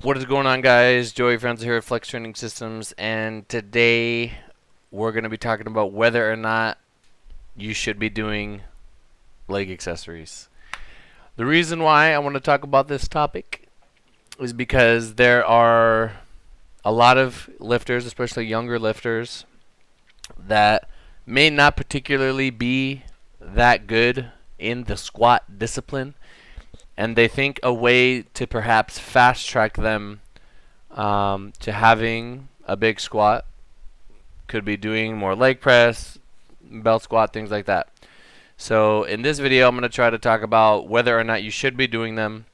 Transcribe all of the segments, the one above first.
What is going on, guys? Joey Franz here at Flex Training Systems, and today we're going to be talking about whether or not you should be doing leg accessories. The reason why I want to talk about this topic is because there are a lot of lifters, especially younger lifters, that may not particularly be that good in the squat discipline, and they think a way to perhaps fast track them to having a big squat could be doing more leg press, belt squat, things like that. So in this video, I'm going to try to talk about whether or not you should be doing them,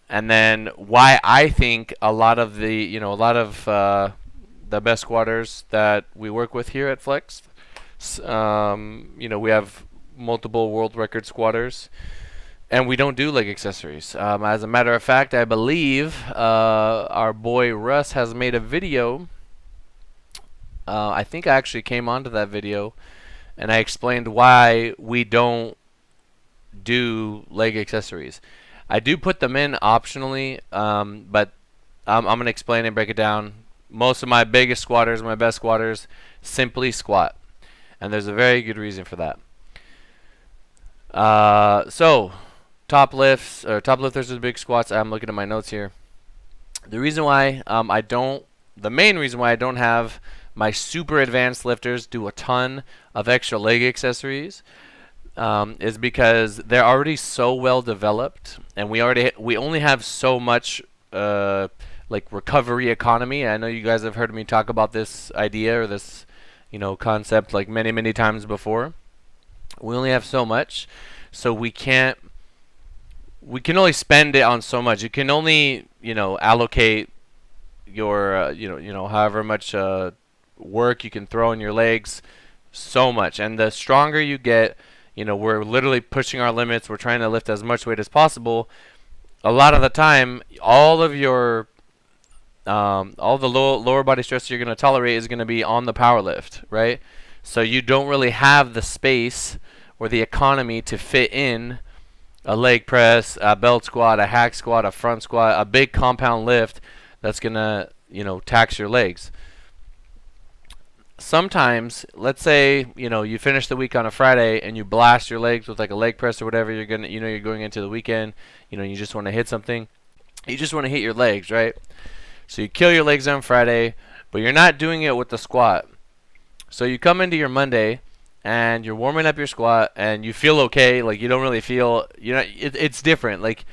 and then why I think a lot of the best squatters that we work with here at Flex, we have multiple world record squatters, and we don't do leg accessories. As a matter of fact, I believe our boy Russ has made a video. I think I actually came onto that video, and I explained why we don't do leg accessories. I do put them in optionally, but I'm going to explain and break it down. Most of my biggest squatters, my best squatters, simply squat, and there's a very good reason for that. So top lifts or top lifters with big squats. I'm looking at my notes here. The reason why the main reason why I don't have my super advanced lifters do a ton of extra leg accessories is because they're already so well developed, and we only have so much like recovery economy. I know you guys have heard me talk about this idea or this concept like many times before. We only have so much, so we can only spend it on so much. You can only allocate your however much work you can throw in your legs so much, and the stronger you get, we're literally pushing our limits. We're trying to lift as much weight as possible. A lot of the time, all the lower body stress you're going to tolerate is going to be on the power lift, right? So you don't really have the space or the economy to fit in a leg press, a belt squat, a hack squat, a front squat, a big compound lift that's going to tax your legs. Sometimes, let's say you finish the week on a Friday and you blast your legs with like a leg press or whatever. You're going into the weekend. You just want to hit something. You just want to hit your legs, right? So you kill your legs on Friday, but you're not doing it with the squat. So you come into your Monday and you're warming up your squat and you feel okay. Like you don't really feel it's different. Like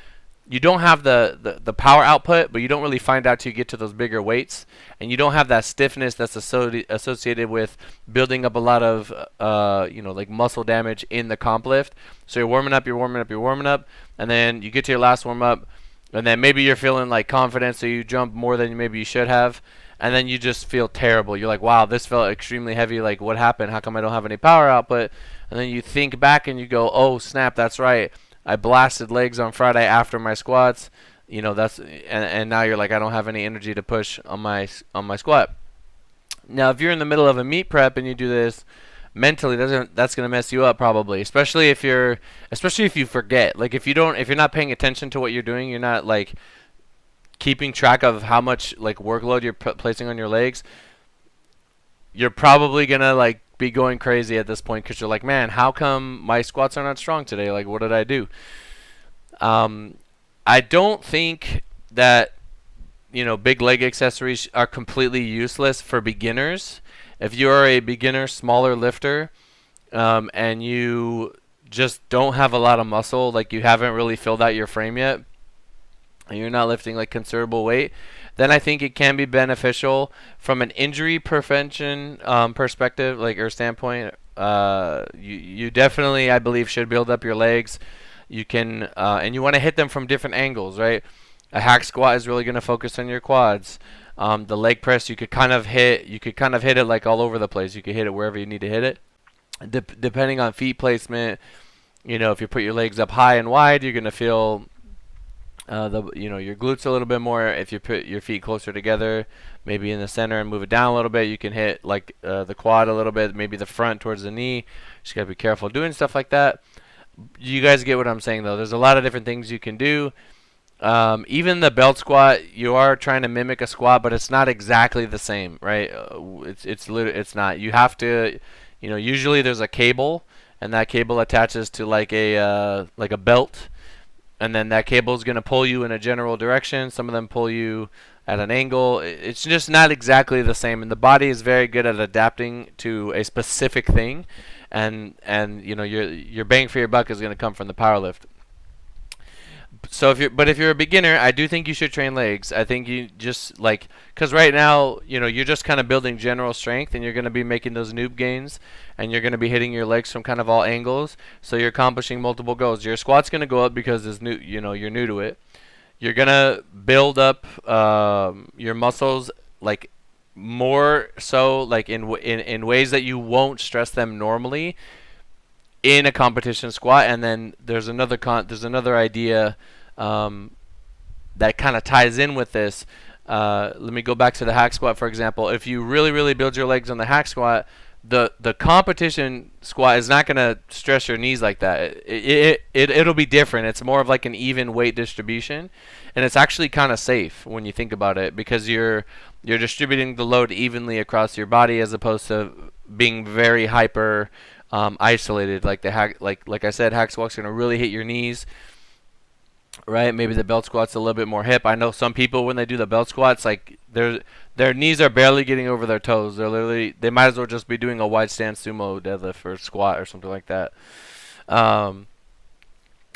you don't have the power output, but you don't really find out till you get to those bigger weights, and you don't have that stiffness that's associated with building up a lot of like muscle damage in the comp lift. So you're warming up, and then you get to your last warm up, and then maybe you're feeling like confident, so you jump more than maybe you should have, and then you just feel terrible. You're like, wow, this felt extremely heavy. Like, what happened? How come I don't have any power output? And then you think back and you go, oh snap, that's right. I blasted legs on Friday after my squats. And now you're like, I don't have any energy to push on my squat. Now, if you're in the middle of a meet prep and you do this mentally, that's gonna mess you up probably, especially if you forget. Like if you're not paying attention to what you're doing, you're not like keeping track of how much like workload you're placing on your legs. You're probably gonna like be going crazy at this point because you're like, man, how come my squats are not strong today? Like, what did I do? I don't think that big leg accessories are completely useless for beginners. If you are a beginner, smaller lifter, and you just don't have a lot of muscle, like you haven't really filled out your frame yet, and you're not lifting like considerable weight, then I think it can be beneficial from an injury prevention perspective, like or standpoint. You definitely, I believe, should build up your legs. You can, and you want to hit them from different angles, right? A hack squat is really going to focus on your quads. The leg press, you could kind of hit it like all over the place. You could hit it wherever you need to hit it. Depending on feet placement, if you put your legs up high and wide, you're going to feel your glutes a little bit more. If you put your feet closer together, maybe in the center and move it down a little bit, you can hit like the quad a little bit, maybe the front towards the knee. Just gotta be careful doing stuff like that. You guys get what I'm saying though. There's a lot of different things you can do. Even the belt squat, you are trying to mimic a squat, but it's not exactly the same, right? It's not. You have to, usually there's a cable, and that cable attaches to like a belt, and then that cable is going to pull you in a general direction. Some of them pull you at an angle. It's just not exactly the same, and the body is very good at adapting to a specific thing, and your bang for your buck is going to come from the power lift. So if you're a beginner, I do think you should train legs. I think you just like, because right now, you're just kind of building general strength, and you're going to be making those noob gains, and you're going to be hitting your legs from kind of all angles. So you're accomplishing multiple goals. Your squat's going to go up because it's new. You're new to it. You're going to build up your muscles like more so like in ways that you won't stress them normally in a competition squat. And then there's another idea um, that kind of ties in with this. Let me go back to the hack squat, for example. If you really build your legs on the hack squat, the competition squat is not going to stress your knees like that. It'll be different. It's more of like an even weight distribution, and it's actually kind of safe when you think about it, because you're distributing the load evenly across your body, as opposed to being very hyper isolated. Like the hack, like I said, hack squat's going to really hit your knees, right? Maybe the belt squat's a little bit more hip. I know some people, when they do the belt squats, like their knees are barely getting over their toes. They might as well just be doing a wide stance sumo deadlift or squat or something like that. Um,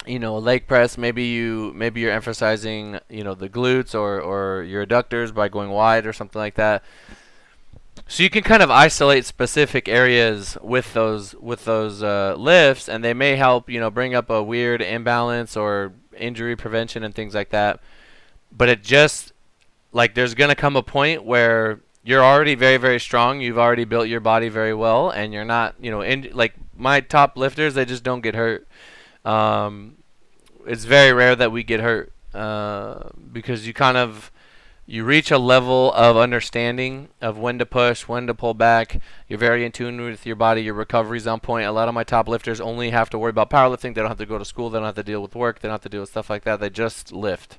a leg press, maybe you're emphasizing the glutes or your adductors by going wide or something like that. So you can kind of isolate specific areas with those lifts, and they may help bring up a weird imbalance or injury prevention and things like that. But it just, like, there's gonna come a point where you're already very strong. You've already built your body very well, and you're not, like my top lifters, they just don't get hurt. It's very rare that we get hurt because you reach a level of understanding of when to push, when to pull back. You're very in tune with your body. Your recovery's on point. A lot of my top lifters only have to worry about powerlifting. They don't have to go to school. They don't have to deal with work. They don't have to deal with stuff like that. They just lift.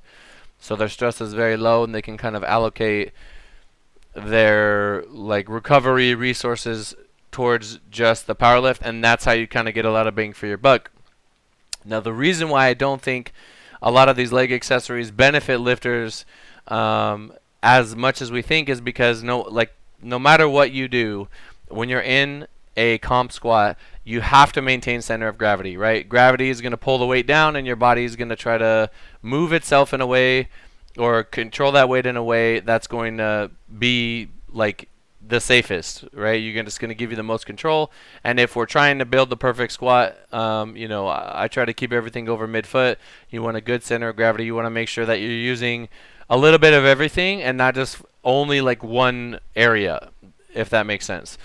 So their stress is very low, and they can kind of allocate their like recovery resources towards just the power lift, and that's how you kind of get a lot of bang for your buck. Now, the reason why I don't think a lot of these leg accessories benefit lifters as much as we think is because no matter what you do, when you're in a comp squat, you have to maintain center of gravity, right? Gravity is going to pull the weight down, and your body is going to try to move itself in a way or control that weight in a way that's going to be like the safest, right? Just going to give you the most control. And if we're trying to build the perfect squat, I try to keep everything over midfoot. You want a good center of gravity. You want to make sure that you're using a little bit of everything and not just only like one area, if that makes sense.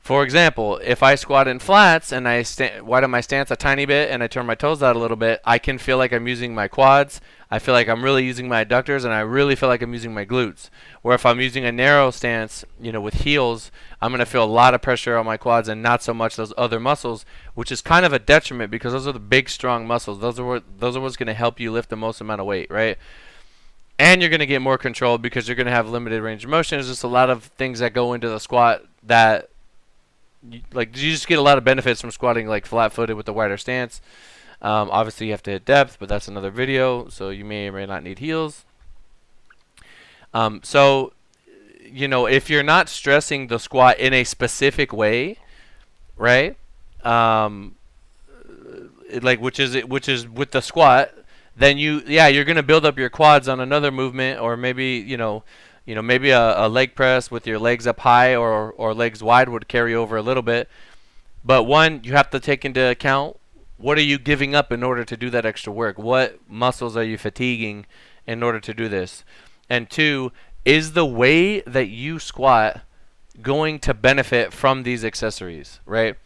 For example, if I squat in flats and I widen my stance a tiny bit and I turn my toes out a little bit, I can feel like I'm using my quads. I feel like I'm really using my adductors, and I really feel like I'm using my glutes. Where if I'm using a narrow stance, with heels, I'm going to feel a lot of pressure on my quads and not so much those other muscles, which is kind of a detriment because those are the big, strong muscles. Those are what's going to help you lift the most amount of weight, right? And you're going to get more control because you're going to have limited range of motion. There's just a lot of things that go into the squat that you just get a lot of benefits from squatting like flat-footed with the wider stance. Obviously, you have to hit depth, but that's another video, so you may or may not need heels. So, if you're not stressing the squat in a specific way, right? Which is with the squat, then you're gonna build up your quads on another movement, or maybe maybe a leg press with your legs up high or legs wide would carry over a little bit. But one, you have to take into account, what are you giving up in order to do that extra work? What muscles are you fatiguing in order to do this? And two, is the way that you squat going to benefit from these accessories, right?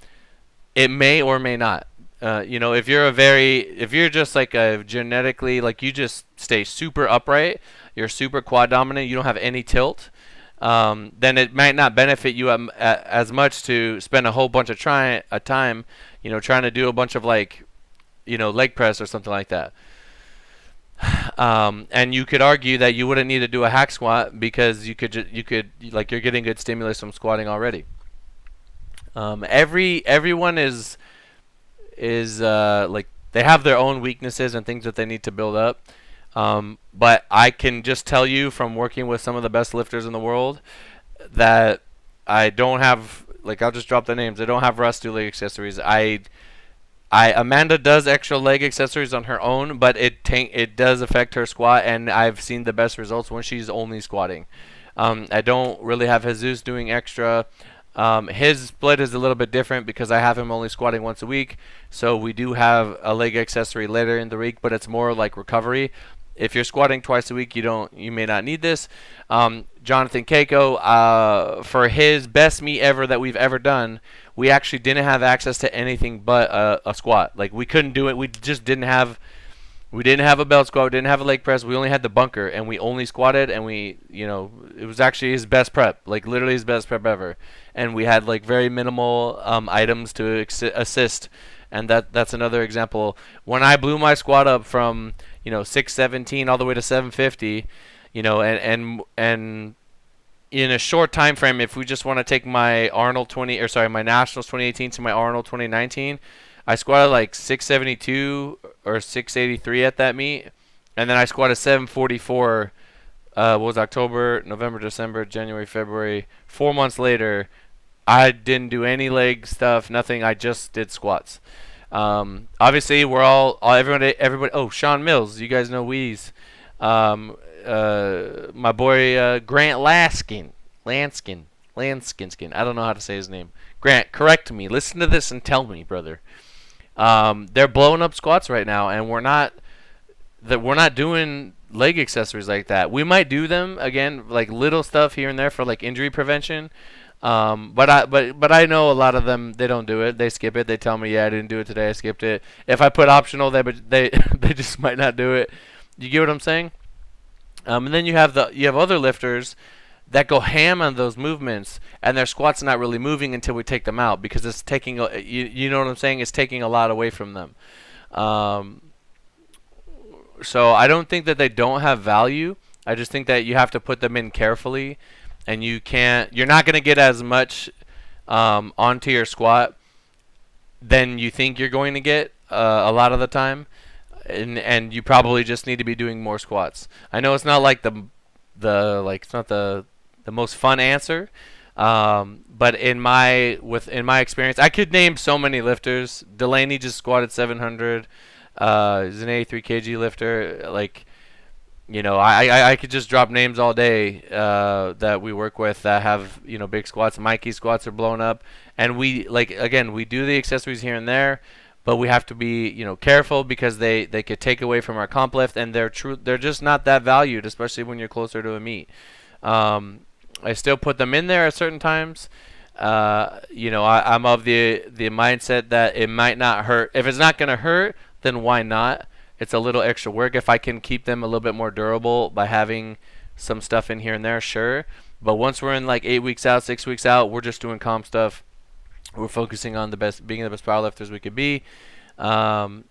It may or may not. If you're just like a genetically, like you just stay super upright, you're super quad dominant, you don't have any tilt, then it might not benefit you as much to spend a whole bunch of time, trying to do a bunch of leg press or something like that. And you could argue that you wouldn't need to do a hack squat because you could like you're getting good stimulus from squatting already. Everyone is like they have their own weaknesses and things that they need to build up. But I can just tell you from working with some of the best lifters in the world that I don't have, like, I'll just drop the names. I don't have Russ do leg accessories. Amanda does extra leg accessories on her own, but it does affect her squat, and I've seen the best results when she's only squatting. I don't really have Jesus doing extra. His split is a little bit different because I have him only squatting once a week, so we do have a leg accessory later in the week, but it's more like recovery. If you're squatting twice a week, you may not need this. Jonathan Keiko, for his best meet ever that we've ever done, we actually didn't have access to anything but a squat. Like, we couldn't do it. We just didn't have. We didn't have a belt squat. We didn't have a leg press. We only had the bunker, and we only squatted. And it was actually his best prep, like literally his best prep ever. And we had like very minimal items to assist. And that's another example. When I blew my squat up from 617 all the way to 750, and in a short time frame, if we just want to take my my Nationals 2018 to my Arnold 2019, I squatted like 672 or 683 at that meet, and then I squatted 744. What was October, November, December, January, February? 4 months later, I didn't do any leg stuff, nothing. I just did squats. Obviously, we're everybody. Oh, Sean Mills, you guys know Wheeze. My boy Grant Lanskin. I don't know how to say his name. Grant, correct me. Listen to this and tell me, brother. They're blowing up squats right now, and we're not doing leg accessories like that. We might do them again, like little stuff here and there for like injury prevention. But I know a lot of them, they don't do it. They skip it. They tell me, yeah, I didn't do it today. I skipped it. If I put optional, they they just might not do it. You get what I'm saying? And then you have other lifters that go ham on those movements, and their squats not really moving until we take them out because it's taking you know what I'm saying? It's taking a lot away from them. So I don't think that they don't have value. I just think that you have to put them in carefully, and you're not going to get as much onto your squat than you think you're going to get a lot of the time, and you probably just need to be doing more squats. I know it's not like it's not the most fun answer, but in my experience, I could name so many lifters. Delaney just squatted 700. He's an 83 kg lifter. Like, I could just drop names all day that we work with that have big squats. Mikey's squats are blown up, and we do the accessories here and there, but we have to be careful because they could take away from our comp lift, and they're just not that valued, especially when you're closer to a meet. I still put them in there at certain times. I'm of the mindset that it might not hurt. If it's not gonna hurt, then why not? It's a little extra work. If I can keep them a little bit more durable by having some stuff in here and there, sure. But once we're in like 8 weeks out, 6 weeks out, we're just doing comp stuff. We're focusing on being the best powerlifters we could be. Those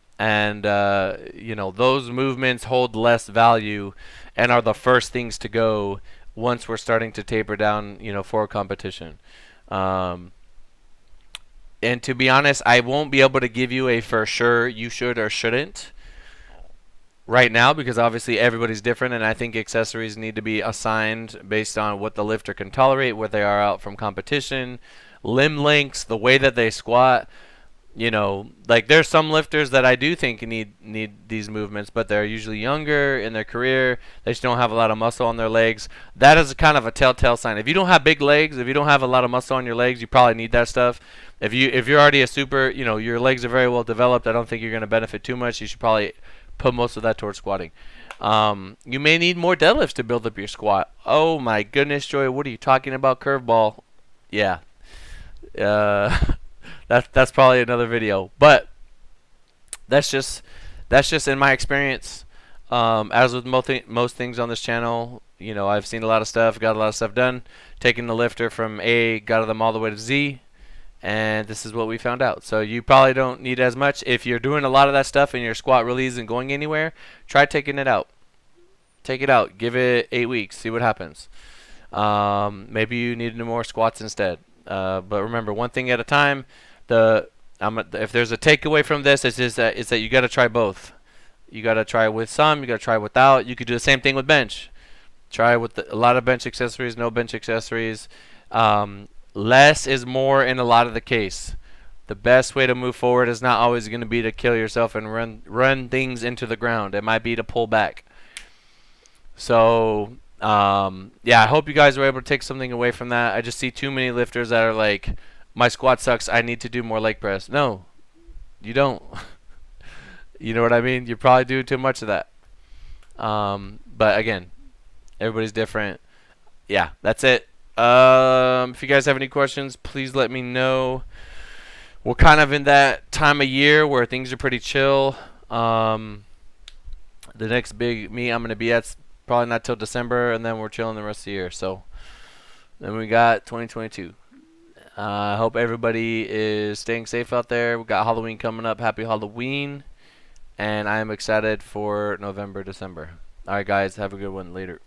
movements hold less value and are the first things to go once we're starting to taper down, for competition. And to be honest, I won't be able to give you a for sure you should or shouldn't right now because obviously everybody's different, and I think accessories need to be assigned based on what the lifter can tolerate, where they are out from competition, limb lengths, the way that they squat. Like there's some lifters that I do think need these movements, but they're usually younger in their career. They just don't have a lot of muscle on their legs. That is kind of a telltale sign. If you don't have big legs, if you don't have a lot of muscle on your legs, you probably need that stuff. If you're already a super, your legs are very well developed, I don't think you're going to benefit too much. You should probably put most of that towards squatting. You may need more deadlifts to build up your squat. Oh my goodness, Joy, what are you talking about? Curveball. Yeah. That's probably another video, but that's just in my experience. As with most things on this channel, I've seen a lot of stuff, got a lot of stuff done, taking the lifter from A, got them all the way to Z, And this is what we found out. So you probably don't need as much. If you're doing a lot of that stuff and your squat really isn't going anywhere, try taking it out. Take it out. Give it 8 weeks. See what happens. Maybe you need more squats instead. But remember, one thing at a time. If there's a takeaway from this, it's that you got to try both. You got to try with some. You got to try without. You could do the same thing with bench. Try with a lot of bench accessories, no bench accessories. Less is more in a lot of the case. The best way to move forward is not always going to be to kill yourself and run things into the ground. It might be to pull back. So yeah, I hope you guys were able to take something away from that. I just see too many lifters that are like, my squat sucks, I need to do more leg press. No, you don't. You know what I mean? You probably do too much of that. But again, everybody's different. Yeah, that's it. If you guys have any questions, please let me know. We're kind of in that time of year where things are pretty chill. The next big meet I'm going to be at's probably not till December, and then we're chilling the rest of the year. So then we got 2022. I hope everybody is staying safe out there. We got Halloween coming up. Happy Halloween. And I am excited for November, December. All right, guys. Have a good one. Later.